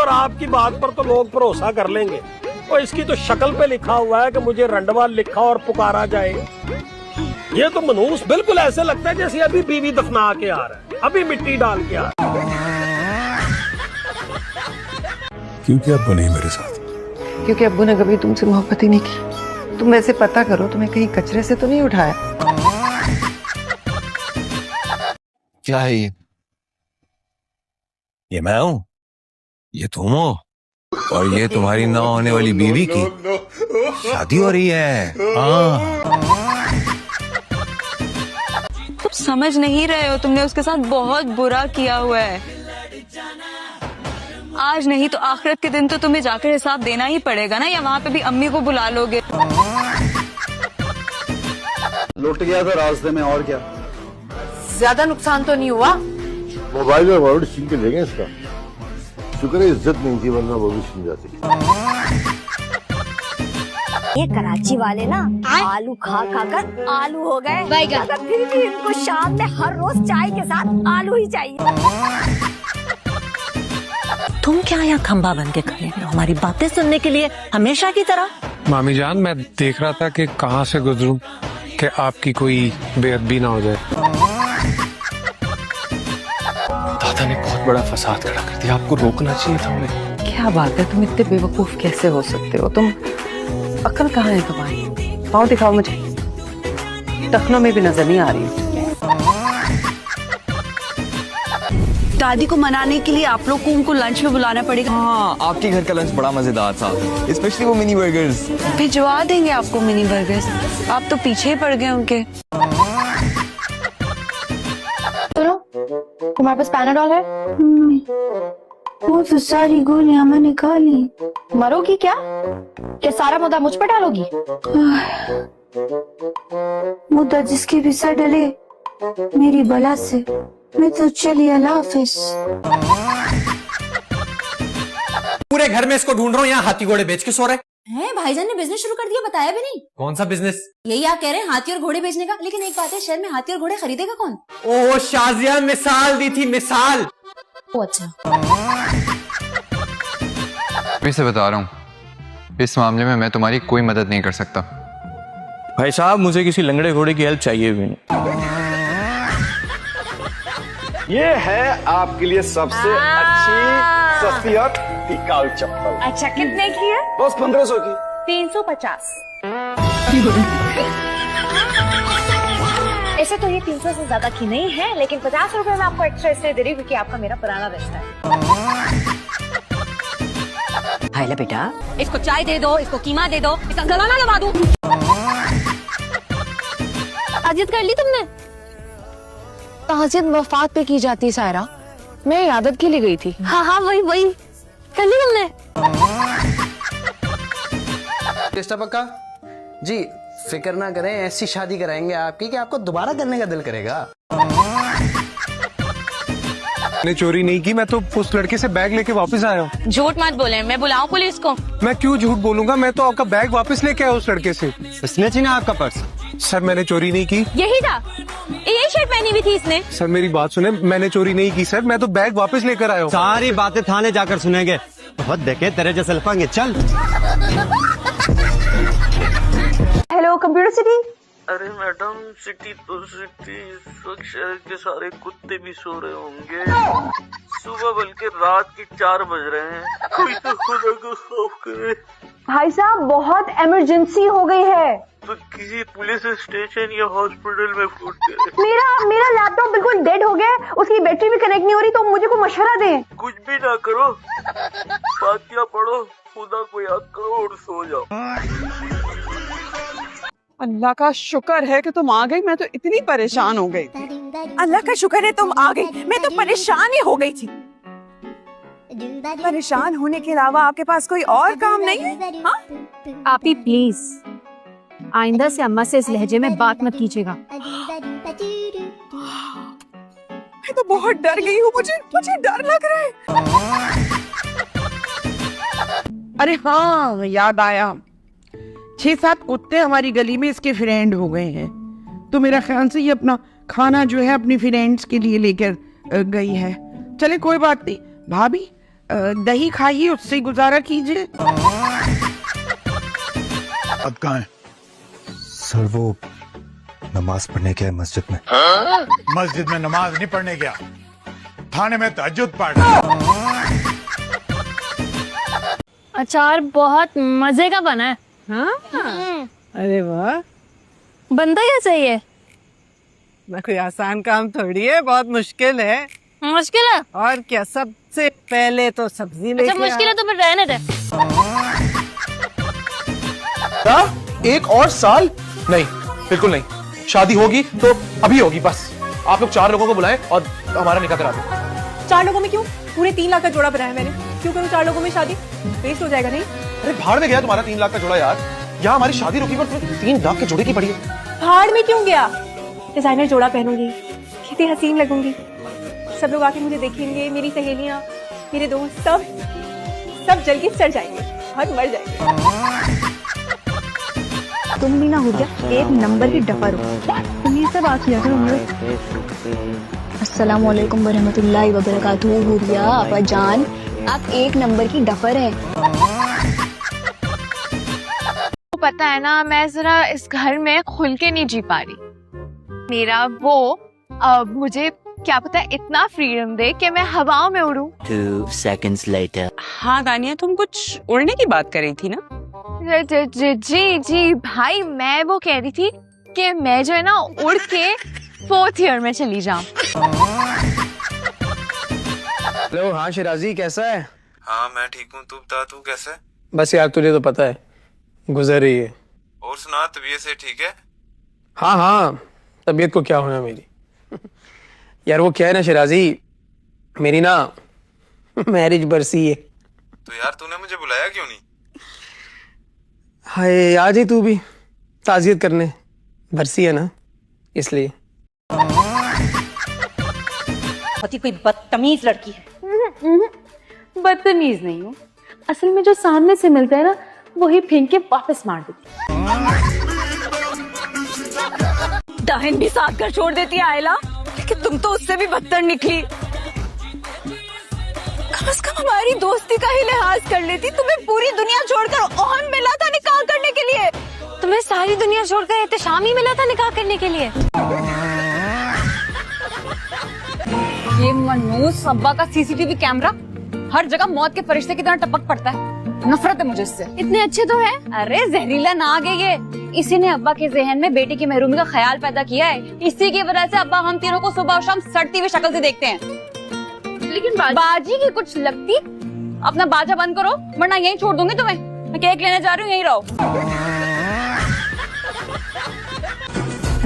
और आपकी बात पर तो लोग भरोसा कर लेंगे। और इसकी तो शक्ल पे लिखा हुआ है कि मुझे रंडवा लिखा और पुकारा जाए। ये तो मनूस बिल्कुल ऐसे लगता है जैसे अभी बीवी दफना के आ रहा है, अभी मिट्टी डाल के आ रहा है। क्यों क्या अब्बू नहीं मेरे साथ? क्योंकि अब्बू ने कभी तुमसे मोहब्बत ही नहीं की। तुम वैसे पता करो, तुम्हें कहीं कचरे से तो नहीं उठाया? क्या है ये मैं हूं, ये तुम हो, और ये तुम्हारी ना होने वाली बीवी की शादी हो रही है। हाँ, तुम समझ नहीं रहे हो, तुमने उसके साथ बहुत बुरा किया हुआ है। आज नहीं तो आखिरत के दिन तो तुम्हें जाकर हिसाब देना ही पड़ेगा ना, या वहाँ पे भी अम्मी को बुला लोगे। लुट गया था रास्ते में, और क्या? ज्यादा नुकसान तो नहीं हुआ? मोबाइल और वर्ड छीन के ले गए इसका। शुक्र है इज्जत नहीं थी, वरना वो भी छीन जाती। ये कराची वाले ना आलू खा खा कर आलू हो गए, मगर फिर भी इनको शाम में हर रोज चाय के साथ आलू ही चाहिए। तुम क्या यहाँ खंबा बन के खड़े हो हमारी बातें सुनने के लिए, हमेशा की तरह? मामी जान, मैं देख रहा था कि कहाँ से गुजरूं कि आपकी कोई बेअदबी ना हो जाए। दादा ने बहुत बड़ा फसाद खड़ा कर दिया, आपको रोकना चाहिए था उन्हें। क्या बात है, तुम इतने बेवकूफ कैसे हो सकते हो? तुम अक्ल कहाँ है तुम्हारी? पाँव दिखाओ मुझे, टखनों में भी नजर नहीं आ रही। दादी को मनाने के लिए आप लोग को उनको लंच में बुलाना पड़ेगा। हाँ, आपके घर का लंच बड़ा मजेदार था, स्पेशली वो मिनी बर्गर्स। भिजवा देंगे आपको मिनी बर्गर्स, आप तो पीछे ही पड़ गए उनके। सुनो, तुम्हारे पास पैनाडॉल है? वो तो सारी गोलियां मैंने खा ली। मरोगी क्या? क्या सारा मुद्दा मुझ पर डालोगी? मुद्दा जिसके भी सर डले मेरी बला से, मैं तो चली अल्लाह हाफिज। पूरे घर में इसको ढूंढ रहा हूँ, यहाँ हाथी घोड़े बेच के सो रहे हैं। भाईजान ने बिजनेस शुरू कर दिया, बताया भी नहीं। कौन सा बिजनेस? यही आप कह रहे हैं, हाथी और घोड़े बेचने का। लेकिन एक बात है, शहर में हाथी और घोड़े खरीदेगा कौन? ओह शाजिया, मिसाल दी थी, मिसाल। ओ अच्छा, मैं से बता रहा हूँ, इस मामले में मैं तुम्हारी कोई मदद नहीं कर सकता। भाई साहब, मुझे किसी लंगड़े घोड़े की हेल्प चाहिए भी नहीं। ये है आपके लिए सबसे अच्छी, सस्ती और टिकाऊ चप्पल। अच्छा, कितने की है? बस 1500 की। 350। ऐसे तो ये 300 से ज्यादा की नहीं है, लेकिन 50 रुपए में आपको एक्स्ट्रा इसलिए दे रही हूँ क्योंकि आपका मेरा पुराना रिश्ता है। हाय ला बेटा, इसको चाय दे दो, इसको कीमा दे दो, इसका गला ना लगा दूं। ताजियत कर ली तुमने? ताजियत वफात पे की जाती है सायरा, मैं इयादत के लिए गई थी। हाँ हाँ, वही कर ली तुमने? टेस्टा पक्का जी, फिक्र ना करें, ऐसी शादी कराएंगे आपकी कि आपको दोबारा करने का दिल करेगा। मैंने चोरी नहीं की, मैं तो उस लड़के से बैग लेके वापस आया हूँ। झूठ मत बोले, मैं बुलाऊं पुलिस को? मैं क्यों झूठ बोलूंगा, मैं तो आपका बैग वापस लेके आया उस लड़के से। इसने छीना आपका पर्स? सर मैंने चोरी नहीं की। यही था, यही शर्ट पहनी हुई थी इसने। सर मेरी बात सुने, मैंने चोरी नहीं की सर, मैं तो बैग वापस लेकर आया हूँ। सारी बातें थाने जाकर सुनेंगे, बहुत देखे तेरे जैसे लफांगे। चल। Hello computer city. अरे मैडम, सिटी तो सिटी, इस वक्त शहर के सारे कुत्ते भी सो रहे होंगे। सुबह बल्कि रात के 4 बज रहे हैं, कोई तो खुदा को खौफ करे। भाई साहब, बहुत इमरजेंसी हो गई है, तो किसी पुलिस स्टेशन या हॉस्पिटल में फोन करें। मेरा लैपटॉप बिल्कुल डेड हो गया, उसकी बैटरी भी कनेक्ट नहीं हो रही, तो मुझे कोई मशवरा दें। कुछ भी ना करो, फातिहा पढ़ो, खुदा को याद करो और सो जाओ। अल्लाह का शुक्र है कि तुम आ गई, मैं तो इतनी परेशान हो गई थी। अल्लाह का शुक्र है तुम आ गई, मैं तो परेशान ही हो गई थी। परेशान होने के अलावा आपके पास कोई और काम नहीं है? हाँ? आपी प्लीज आइंदा से अम्मा से इस लहजे में बात मत कीजिएगा। मैं तो बहुत डर गई हूँ, मुझे डर लग रहा है। अरे हाँ, याद आया, 6-7 कुत्ते हमारी गली में इसके फ्रेंड हो गए हैं, तो मेरा ख्याल से ये अपना खाना जो है अपनी फ्रेंड्स के लिए लेकर गई है। चले कोई बात नहीं भाभी, दही खाइए, उससे गुजारा कीजिए। अब कहाँ है? सर वो नमाज पढ़ने गया है मस्जिद में। मस्जिद में नमाज नहीं पढ़ने गया, थाने में तहज्जुद पढ़ रहा। अचार बहुत मजे का बना है। हाँ? अरे वाह, बनता क्या चाहिए? ना कोई आसान काम थोड़ी है, बहुत मुश्किल है। मुश्किल है? और क्या, सबसे पहले तो सब्जी लेके अच्छा मुश्किल है तो फिर रहने दे। एक और साल? नहीं, बिल्कुल नहीं। शादी होगी तो अभी होगी बस। आप लोग 4 लोगों को बुलाएं और हमारा निकाह करा दो। 4 लोगों में क्यों? पूरे 3 लाख का जोड़ा बनाया मैंने, क्यों करूं 4 लोगों में शादी? वेस्ट हो जाएगा नहीं? अरे भाड़ में गया तुम्हारा 3 लाख का जोड़ा यार। यहाँ हमारी शादी रुकी पर तुम्हें 3 लाख के जोड़े की पड़ी है। भाड़ में क्यों गया? डिजाइनर जोड़ा पहनूंगी, कितनी हसीन लगूंगी। सब लोग आके मुझे देखेंगे, मेरी सहेलियां, मेरे दोस्त, सब जल के सड़ जाएंगे और मर जाएंगे। तुम भी ना हो गया 1 नंबर की डफर हो। तुम ये सब आखिर अस्सलाम वालेकुम वरहमतुल्लाहि वबरकातुहू। हुरिया आपा जान, आप 1 नंबर की डफर है। पता है ना, मैं जरा इस घर में खुल के नहीं जी पा रही। मेरा वो मुझे क्या पता इतना फ्रीडम दे कि मैं हवाओं में उड़ूं। 2 seconds later. हाँ दानिया, तुम कुछ उड़ने की बात कर रही थी ना? जी भाई, मैं वो कह रही थी कि मैं जो है ना उड़ के 4th ईयर में चली जाऊं। हेलो, हाँ शिराजी, कैसा है? हाँ मैं ठीक हूँ, तू बता तू कैसा है? बस यार तुझे तो पता है, गुजर रही है। और सुना, तबीयत से ठीक है? हाँ हाँ, तबीयत को क्या होना मेरी। यार वो क्या है ना शिराजी, मेरी ना मैरिज बरसी है। तो यार तूने मुझे बुलाया क्यों नहीं? हाय, आज ही तू भी ताज़ियत करने। बरसी है ना, इसलिए। कोई बदतमीज लड़की है। बदतमीज नहीं हूँ, असल में जो सामने से मिलता है ना, वही फेंक के वापस मार देती। दाहिन भी साथ कर छोड़ देती है आयला, लेकिन तुम तो उससे भी बदतर निकली। कम से कम हमारी दोस्ती का ही लिहाज कर लेती। तुम्हें पूरी दुनिया छोड़कर ओहन मिला था निकाह करने के लिए। तुम्हें सारी दुनिया छोड़कर एहतशाम ही मिला था निकाह करने के लिए। ये मनूस अब्बा का सीसीटीवी कैमरा हर जगह मौत के फरिश्ते की तरह टपक पड़ता है। नफरत है मुझे इससे। इतने अच्छे तो है। अरे जहरीला नाग है ये। इसी ने अब्बा के जहन में बेटी की महरूमी का ख्याल पैदा किया है। इसी की वजह से अब्बा हम तीनों को सुबह और शाम सड़ती हुई शक्ल से देखते हैं। लेकिन बाजी की कुछ लगती। अपना बाजा बंद करो वरना यहीं छोड़ दूंगी तुम्हें। मैं केक लेने जा रही हूँ, यहीं रहो।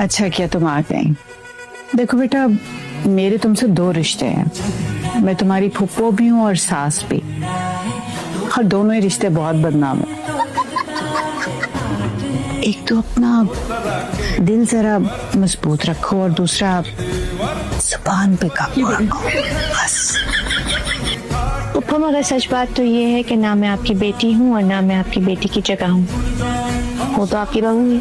अच्छा किया तुम आ गई। देखो बेटा, मेरे तुमसे 2 रिश्ते हैं। मैं तुम्हारी फुप्पो भी हूँ और सास भी, और दोनों ही रिश्ते बहुत बदनाम है। एक तो अपना दिल जरा मजबूत रखो और दूसरा जुबान पे काबू रखो बस। पुप्पा, मगर सच बात तो ये है कि ना मैं आपकी बेटी हूँ और ना मैं आपकी बेटी की जगह हूँ। वो तो आपकी बहू है।